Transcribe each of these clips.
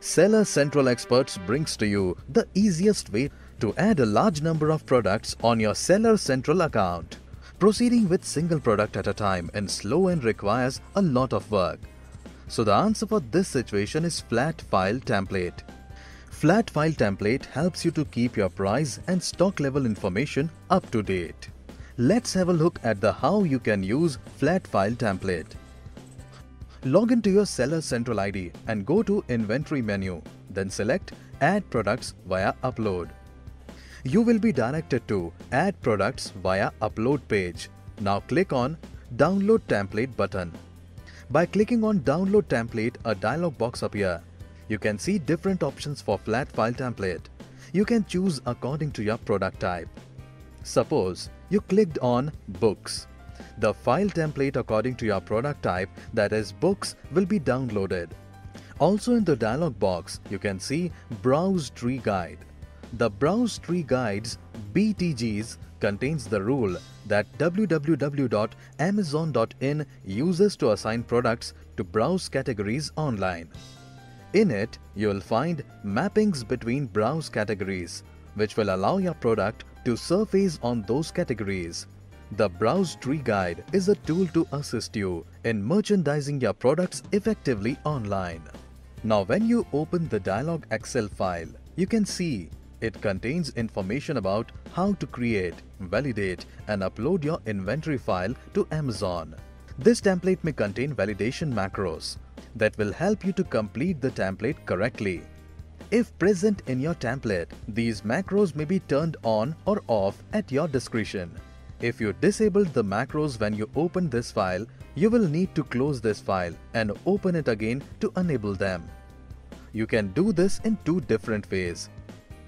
Seller Central Experts brings to you the easiest way to add a large number of products on your Seller Central account. Proceeding with single product at a time is slow and requires a lot of work. So the answer for this situation is Flat File Template. Flat File Template helps you to keep your price and stock level information up to date. Let's have a look at the how you can use Flat File Template. Log into your Seller Central ID and go to Inventory menu. Then select Add Products via Upload. You will be directed to Add Products via Upload page. Now click on Download Template button. By clicking on Download Template, a dialog box appears. You can see different options for Flat File Template. You can choose according to your product type. Suppose you clicked on Books. The file template according to your product type, that is books, will be downloaded. Also in the dialog box, you can see Browse Tree Guide. The Browse Tree Guides BTGs contains the rule that www.amazon.in uses to assign products to browse categories online. In it, you will find mappings between browse categories, which will allow your product to surface on those categories. The Browse Tree Guide is a tool to assist you in merchandising your products effectively online. Now when you open the dialog Excel file, you can see it contains information about how to create, validate and upload your inventory file to Amazon. This template may contain validation macros that will help you to complete the template correctly. If present in your template, these macros may be turned on or off at your discretion. If you disabled the macros when you open this file, you will need to close this file and open it again to enable them. You can do this in two different ways.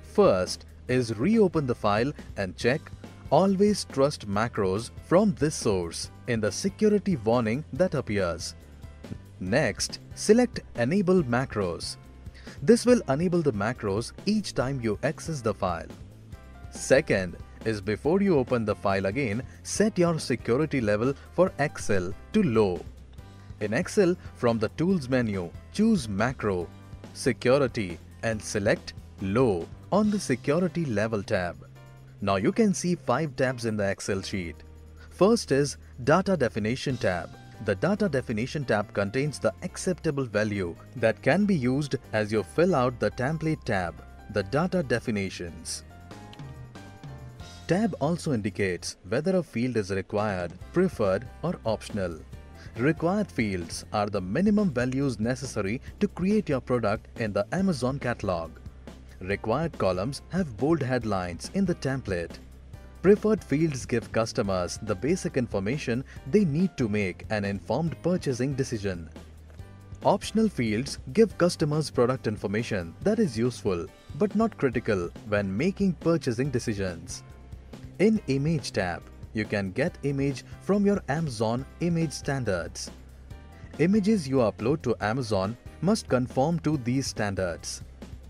First is reopen the file and check Always trust macros from this source in the security warning that appears. Next, select Enable Macros. This will enable the macros each time you access the file. Second is before you open the file again, set your security level for Excel to low. In Excel, from the Tools menu, choose Macro, Security and select Low on the Security Level tab. Now you can see 5 tabs in the Excel sheet. First is Data Definition tab. The Data Definition tab contains the acceptable value that can be used as you fill out the Template tab, the Data Definitions. Tab also indicates whether a field is required, preferred or optional. Required fields are the minimum values necessary to create your product in the Amazon catalog. Required columns have bold headlines in the template. Preferred fields give customers the basic information they need to make an informed purchasing decision. Optional fields give customers product information that is useful but not critical when making purchasing decisions. In Image tab, you can get image from your Amazon image standards. Images you upload to Amazon must conform to these standards.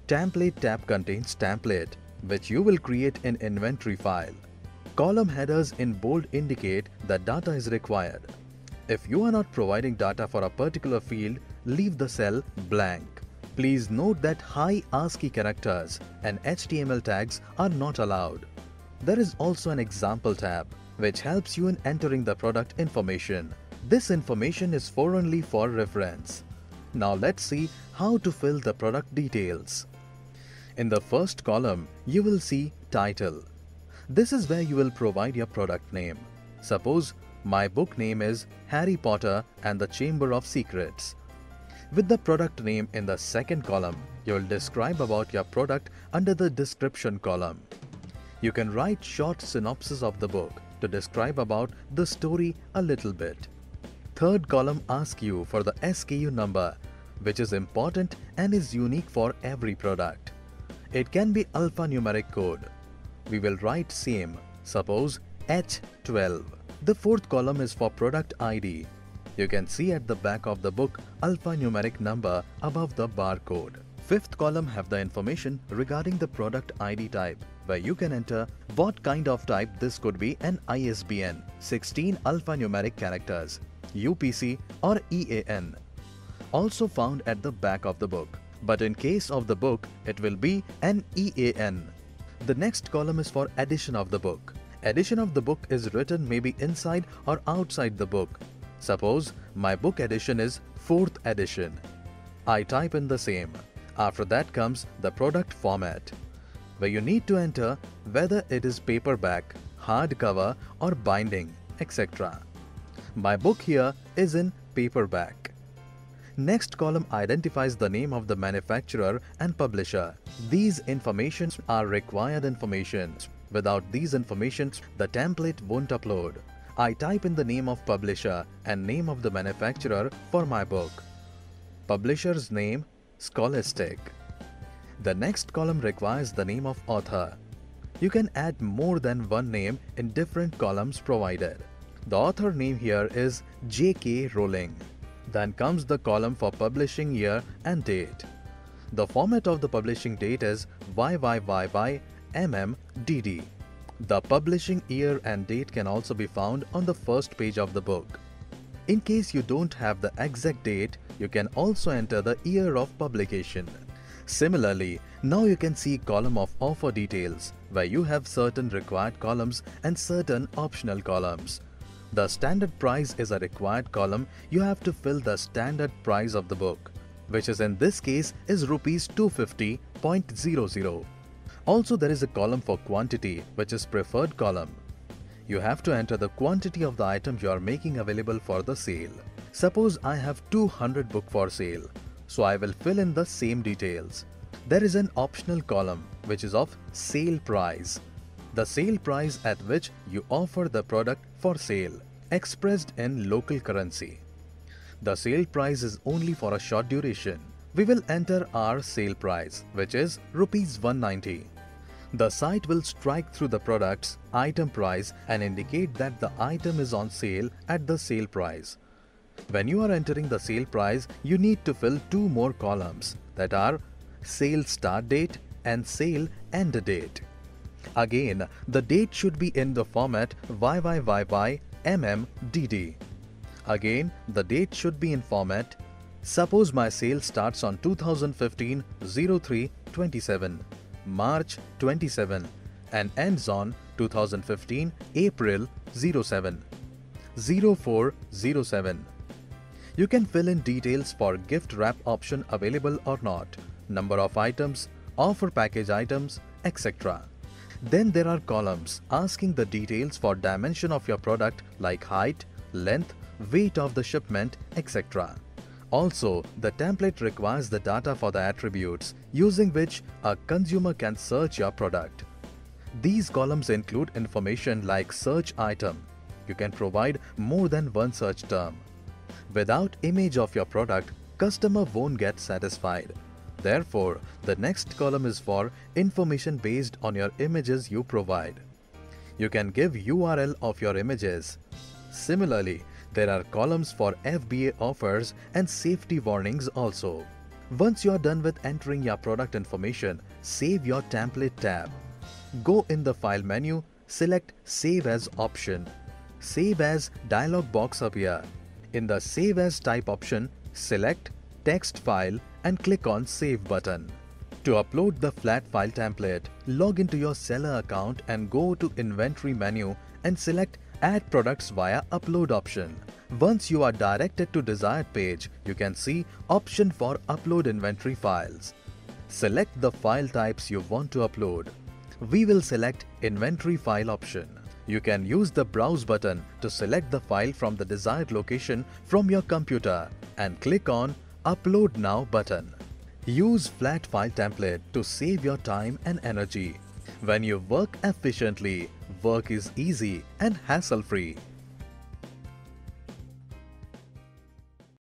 Template tab contains template, which you will create in inventory file. Column headers in bold indicate that data is required. If you are not providing data for a particular field, leave the cell blank. Please note that high ASCII characters and HTML tags are not allowed. There is also an example tab, which helps you in entering the product information. This information is only for reference. Now let's see how to fill the product details. In the first column, you will see Title. This is where you will provide your product name. Suppose my book name is Harry Potter and the Chamber of Secrets. With the product name in the second column, you will describe about your product under the description column. You can write short synopsis of the book to describe about the story a little bit. Third column asks you for the SKU number, which is important and is unique for every product. It can be alphanumeric code. We will write same, suppose H12. The fourth column is for product ID. You can see at the back of the book alphanumeric number above the barcode. Fifth column have the information regarding the product ID type, where you can enter what kind of type this could be, an ISBN, 16 alphanumeric characters, UPC or EAN. Also found at the back of the book. but in case of the book, it will be an EAN. The next column is for edition of the book. Edition of the book is written maybe inside or outside the book. Suppose my book edition is 4th edition. I type in the same. After that comes the product format, where you need to enter whether it is paperback, hardcover or binding, etc. My book here is in paperback. Next column identifies the name of the manufacturer and publisher. These informations are required information. Without these information, the template won't upload. I type in the name of publisher and name of the manufacturer for my book. Publisher's name, Scholastic. The next column requires the name of author. You can add more than one name in different columns provided. The author name here is J.K. Rowling. Then comes the column for publishing year and date. The format of the publishing date is YYYY/MMDD. The publishing year and date can also be found on the first page of the book. In case you don't have the exact date, you can also enter the year of publication. Similarly, now you can see column of offer details, where you have certain required columns and certain optional columns. The standard price is a required column. You have to fill the standard price of the book, which is in this case is rupees 250.00. Also, there is a column for quantity, which is preferred column. You have to enter the quantity of the item you are making available for the sale. Suppose I have 200 book for sale, so I will fill in the same details. There is an optional column which is of sale price. The sale price at which you offer the product for sale, expressed in local currency. The sale price is only for a short duration. We will enter our sale price, which is rupees 190. The site will strike through the product's item price and indicate that the item is on sale at the sale price. When you are entering the sale price, you need to fill two more columns, that are sale start date and sale end date. Again, the date should be in the format YYYY/MMDD. Again, the date should be in format. Suppose my sale starts on 2015-03-27, March 27 and ends on 2015 April 07, 0407. You can fill in details for gift wrap option available or not, number of items, offer package items, etc. Then there are columns asking the details for dimension of your product like height, length, weight of the shipment, etc. Also, the template requires the data for the attributes using which a consumer can search your product. These columns include information like search item. You can provide more than one search term. Without image of your product, customer won't get satisfied. Therefore, the next column is for information based on your images you provide. You can give URL of your images. Similarly, there are columns for FBA offers and safety warnings also. Once you are done with entering your product information, save your template tab. Go in the file menu, select Save As option. Save As dialog box appear. In the Save As type option, select Text File and click on Save button. To upload the flat file template, log into your seller account and go to Inventory menu and select Add Products via Upload option. Once you are directed to desired page, you can see option for Upload Inventory Files. Select the file types you want to upload. We will select Inventory File option. You can use the Browse button to select the file from the desired location from your computer and click on Upload Now button. Use flat file template to save your time and energy. When you work efficiently, work is easy and hassle-free.